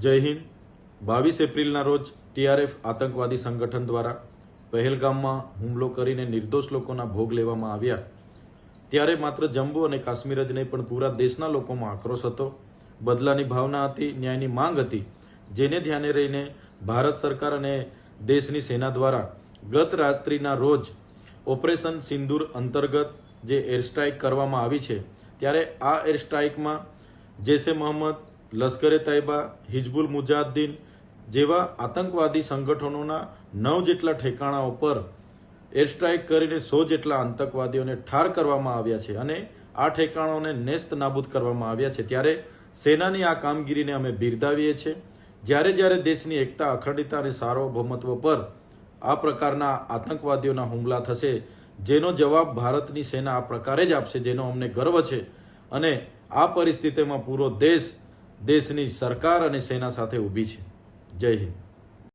જય હિન્દ। 22 એપ્રિલના રોજ ટીઆરએફ આતંકવાદી સંગઠન દ્વારા પહેલગામમાં હુમલો કરીને નિર્દોષ લોકોના ભોગ લેવામાં આવ્યા ત્યારે માત્ર જમ્મુ અને કાશ્મીર જ નહીં પણ પૂરા દેશના લોકોમાં આક્રોશ હતો, બદલાની ભાવના હતી, ન્યાયની માંગ હતી, જેને ધ્યાને રહીને ભારત સરકાર અને દેશની સેના દ્વારા ગત રાત્રિના રોજ ઓપરેશન સિંદૂર અંતર્ગત જે એર સ્ટ્રાઇક કરવામાં આવી છે ત્યારે આ એર સ્ટ્રાઇકમાં જૈશે મોહમ્મદ, લશ્કરે તૈયબા, હિજબુલ મુજાહિદ્દીન જેવા આતંકવાદી સંગઠનોના 9 જેટલા ઠેકાણાઓ પર એર સ્ટ્રાઇક કરીને 100 જેટલા આતંકવાદીઓને ઠાર કરવામાં આવ્યા છે અને આ ઠેકાણાઓને નેસ્ત નાબૂદ કરવામાં આવ્યા છે। ત્યારે સેનાની આ કામગીરીને અમે બિરદાવીએ છીએ। જ્યારે દેશની એકતા, અખંડિતતા અને સાર્વભૌમત્વ પર આ પ્રકારના આતંકવાદીઓના હુમલા થશે, જેનો જવાબ ભારતની સેના આ પ્રકારે જ આપશે, જેનો અમને ગર્વ છે અને આ પરિસ્થિતિમાં પૂરો દેશ દેશની સરકાર અને સેના સાથે ઊભી છે। જય હિન્દ।